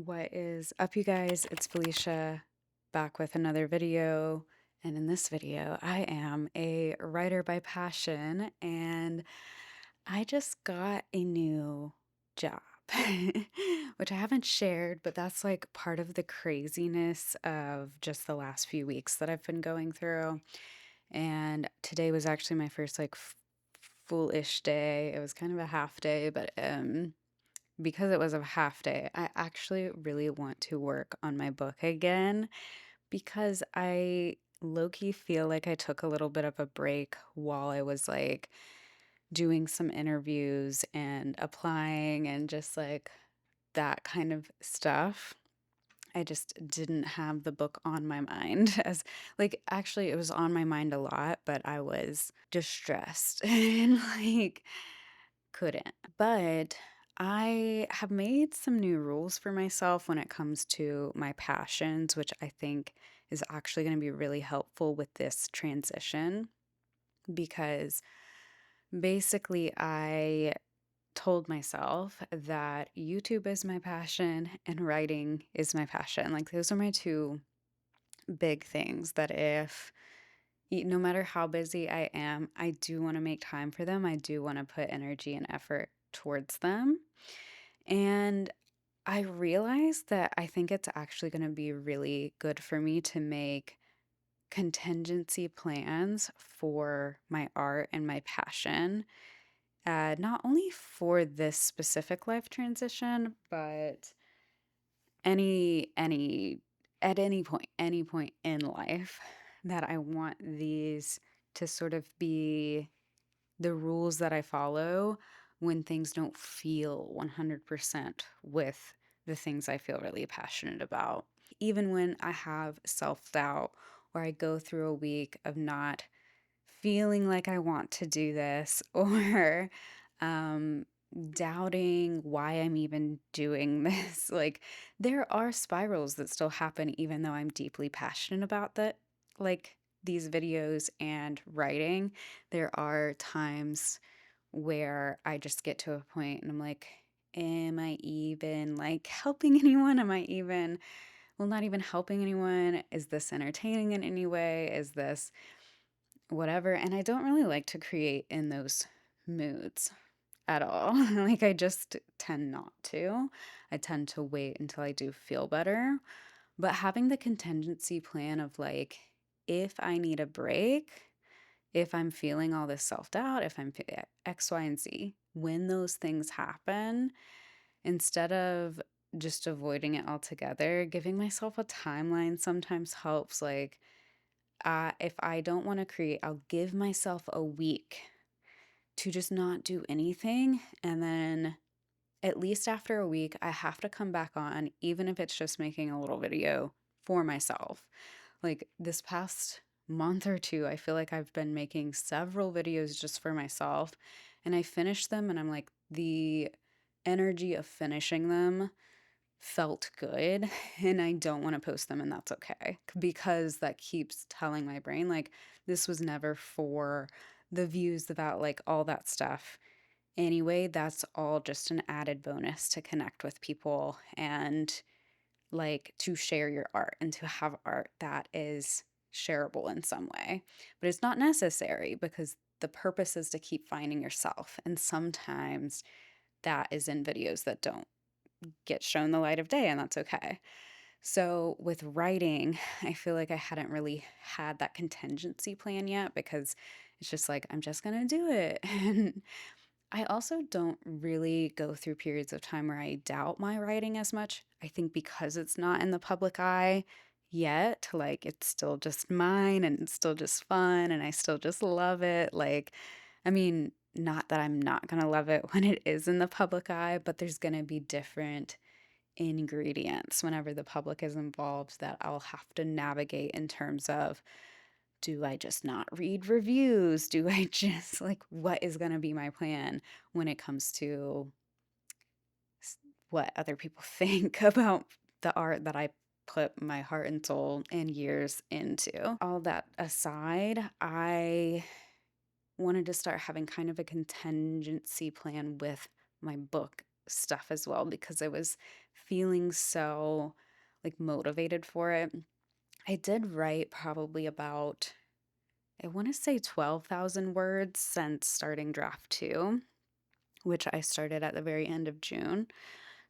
What is up, you guys? It's Felicia back with another video. And in this video, I am a writer by passion, and I just got a new job, which I haven't shared, but that's like part of the craziness of just the last few weeks that I've been going through. And today was actually my first like full-ish day. It was kind of a half day, but because it was a half day, I actually really want to work on my book again because I low key feel like I took a little bit of a break while I was like doing some interviews and applying and just like that kind of stuff. I just didn't have the book on my mind as like actually it was on my mind a lot, but I was distressed and like couldn't. But I have made some new rules for myself when it comes to my passions, which I think is actually going to be really helpful with this transition because basically I told myself that YouTube is my passion and writing is my passion. Like those are my two big things that no matter how busy I am, I do want to make time for them. I do want to put energy and effort towards them. And I realized that I think it's actually going to be really good for me to make contingency plans for my art and my passion, not only for this specific life transition, but any at any point in life that I want these to sort of be the rules that I follow when things don't feel 100% with the things I feel really passionate about. Even when I have self doubt or I go through a week of not feeling like I want to do this or um, doubting why I'm even doing this, like there are spirals that still happen even though I'm deeply passionate about that. Like these videos and writing, there are times where I just get to a point and I'm like, am I even like helping anyone? Am I even, well, not even helping anyone? Is this entertaining in any way? Is this whatever? And I don't really like to create in those moods at all. Like, I just tend not to. I tend to wait until I do feel better. But having the contingency plan of like, if I need a break, if I'm feeling all this self doubt, if I'm X, Y, and Z, when those things happen, instead of just avoiding it altogether, giving myself a timeline sometimes helps. Like, if I don't want to create, I'll give myself a week to just not do anything. And then at least after a week, I have to come back on, even if it's just making a little video for myself. Like this past month or two, I feel like I've been making several videos just for myself. And I finished them, and I'm like, the energy of finishing them felt good. And I don't want to post them, and that's okay. Because that keeps telling my brain, like, this was never for the views, about like all that stuff. Anyway, that's all just an added bonus to connect with people and like to share your art and to have art that is shareable in some way. But it's not necessary because the purpose is to keep finding yourself. And sometimes that is in videos that don't get shown the light of day, and that's okay. So with writing, I feel like I hadn't really had that contingency plan yet because it's just like, I'm just going to do it. And I also don't really go through periods of time where I doubt my writing as much. I think because it's not in the public eye yet, like it's still just mine and it's still just fun and I still just love it. Like, I mean, not that I'm not going to love it when it is in the public eye, but there's going to be different ingredients whenever the public is involved that I'll have to navigate in terms of, do I just not read reviews? Do I just like, what is going to be my plan when it comes to what other people think about the art that I put my heart and soul and years into? All that aside, I wanted to start having kind of a contingency plan with my book stuff as well because I was feeling so like motivated for it. I did write probably about, I want to say 12,000 words since starting draft two, which I started at the very end of June.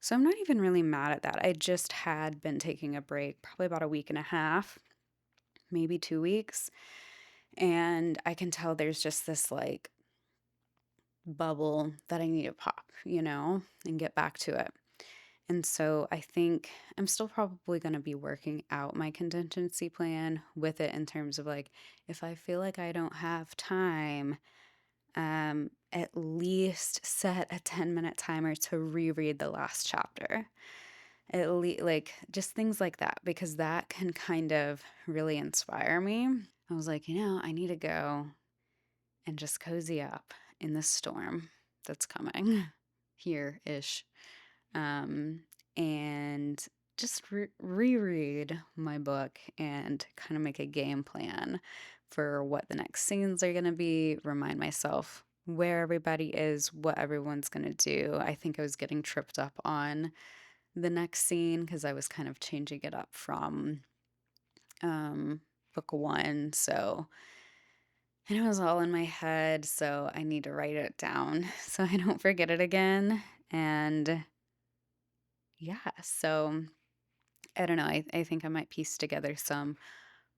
So I'm not even really mad at that. I just had been taking a break, probably about a week and a half, maybe 2 weeks. And I can tell there's just this like bubble that I need to pop, and get back to it. And so I think I'm still probably going to be working out my contingency plan with it in terms of like, if I feel like I don't have time, at least set a 10-minute timer to reread the last chapter. At least, like, just things like that, because that can kind of really inspire me. I was like, I need to go and just cozy up in the storm that's coming here ish. Um, and just reread my book and kind of make a game plan for what the next scenes are going to be, remind myself where everybody is, what everyone's going to do. I think I was getting tripped up on the next scene because I was kind of changing it up from book one. So, and it was all in my head. So I need to write it down so I don't forget it again. And yeah, so I don't know. I think I might piece together some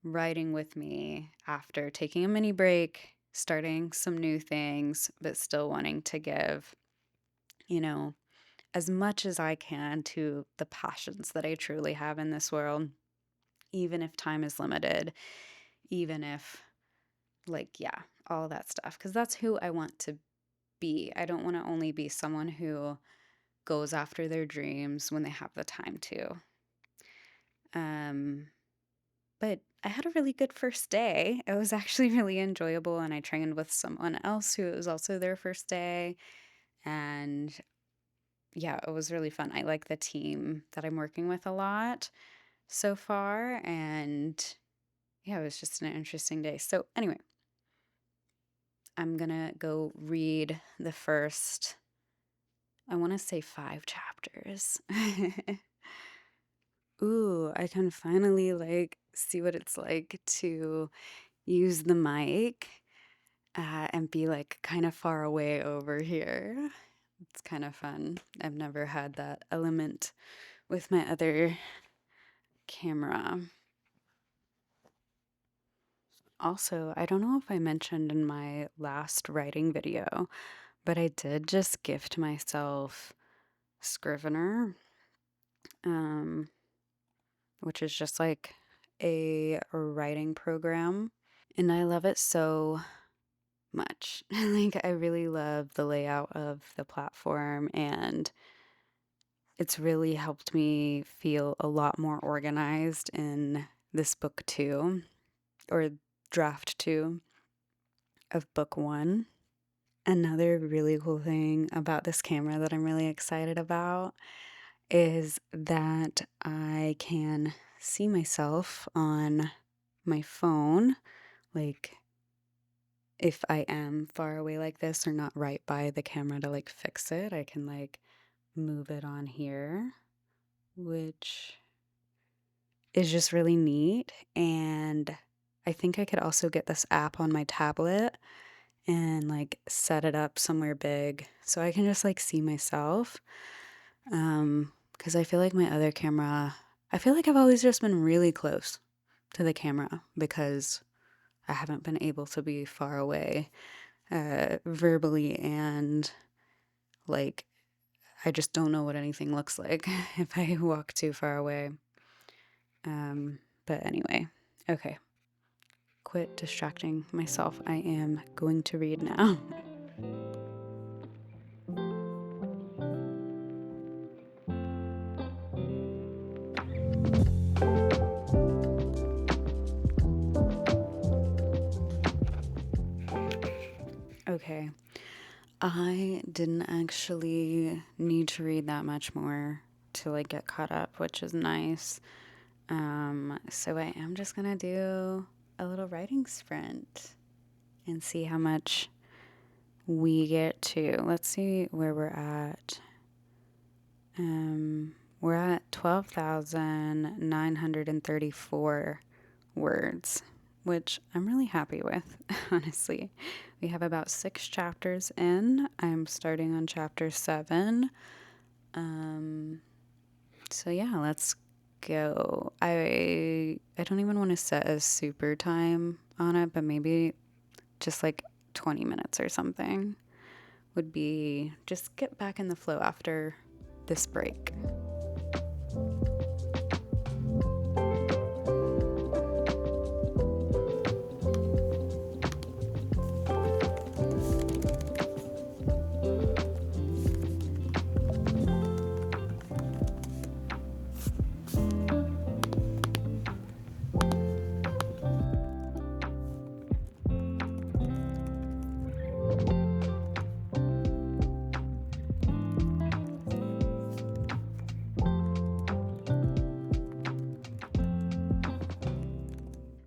writing with me after taking a mini break, starting some new things, but still wanting to give, you know, as much as I can to the passions that I truly have in this world, even if time is limited, even if, like, yeah, all that stuff. Because that's who I want to be. I don't want to only be someone who goes after their dreams when they have the time to. Um, But I had a really good first day. It was actually really enjoyable, and I trained with someone else who it was also their first day. And yeah, it was really fun. I like the team that I'm working with a lot so far. And yeah, it was just an interesting day. So, anyway, I'm gonna go read the first, I want to say 5 chapters. Ooh, I can finally like see what it's like to use the mic and be like kind of far away over here. It's kind of fun. I've never had that element with my other camera. Also, I don't know if I mentioned in my last writing video, but I did just gift myself Scrivener, um, which is just like a writing program. And I love it so much. Like, I really love the layout of the platform, and it's really helped me feel a lot more organized in this book two, or draft two of book one. Another really cool thing about this camera that I'm really excited about is that I can see myself on my phone. Like, if I am far away like this or not right by the camera to like fix it, I can like move it on here, which is just really neat. And I think I could also get this app on my tablet and like set it up somewhere big so I can just like see myself. Because I feel like my other camera, I feel like I've always just been really close to the camera because I haven't been able to be far away verbally, and like I just don't know what anything looks like if I walk too far away. But anyway, okay. Quit distracting myself. I am going to read now. Okay. I didn't actually need to read that much more to like get caught up, which is nice. So I am just gonna do a little writing sprint and see how much we get to. Let's see where we're at We're at 12,934 words, which I'm really happy with, honestly. We have about 6 chapters in. I'm starting on chapter 7. Um, so yeah, let's go. I don't even want to set a super time on it, but maybe just like 20 minutes or something would be just get back in the flow after this break.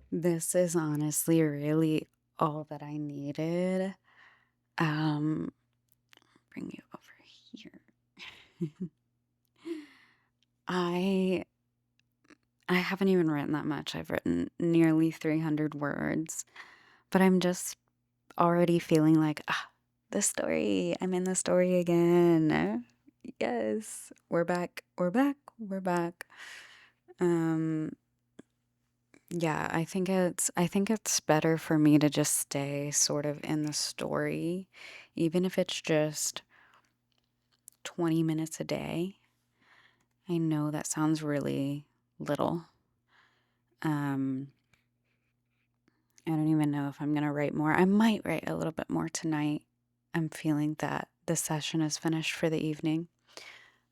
This is honestly really all that I needed. Um, bring you over here. I I haven't even written that much. I've written nearly 300 words, but I'm just already feeling like, the story. I'm in the story again. Yes, we're back. We're back. We're back. Um, yeah, I think it's better for me to just stay sort of in the story, even if it's just 20 minutes a day. I know that sounds really little. Um, I don't even know if I'm gonna write more. I might write a little bit more tonight. I'm feeling that the session is finished for the evening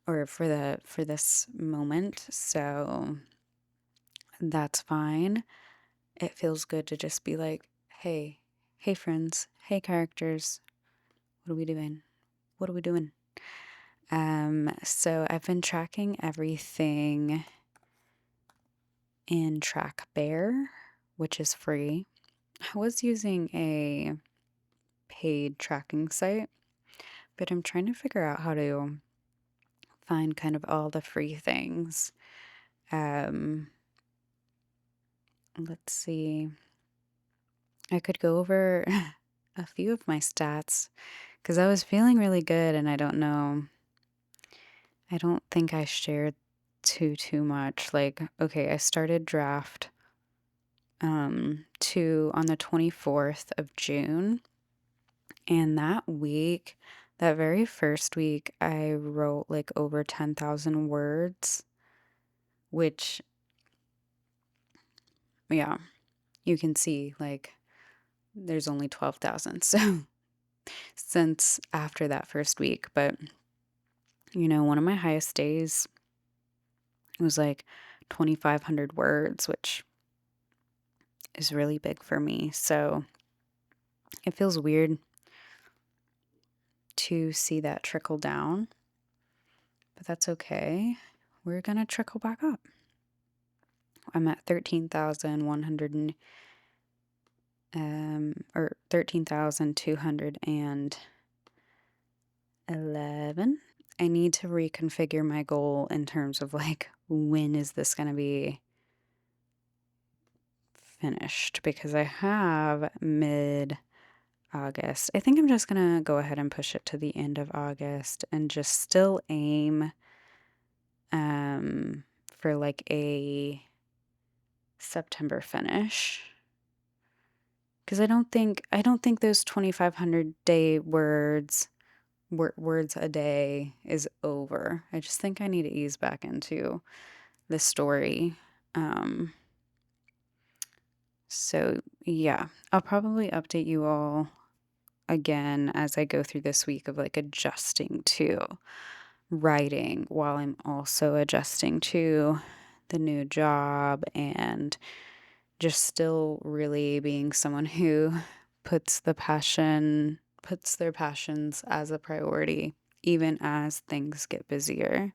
or for this moment, so that's fine. It feels good to just be like, hey, hey friends, hey characters, what are we doing? What are we doing? So I've been tracking everything in Track Bear, which is free. I was using a paid tracking site, but I'm trying to figure out how to find kind of all the free things. Um, let's see. I could go over a few of my stats because I was feeling really good, and I don't know. I don't think I shared too much. Like, okay, I started draft 2 on the 24th of June, and that very first week, I wrote like over 10,000 words, which, yeah, you can see like there's only 12,000. So since after that first week, but one of my highest days was like 2,500 words, which is really big for me. So it feels weird to see that trickle down, but that's okay. We're going to trickle back up. I'm at 13,100 or 13,211. I need to reconfigure my goal in terms of like, when is this going to be finished? Because I have mid August. I think I'm just going to go ahead and push it to the end of August and just still aim for like a September finish. Cuz I don't think those 2,500 day words a day is over. I just think I need to ease back into the story. Um so yeah, I'll probably update you all again as I go through this week of like adjusting to writing while I'm also adjusting to the new job and just still really being someone who puts their passions as a priority even as things get busier.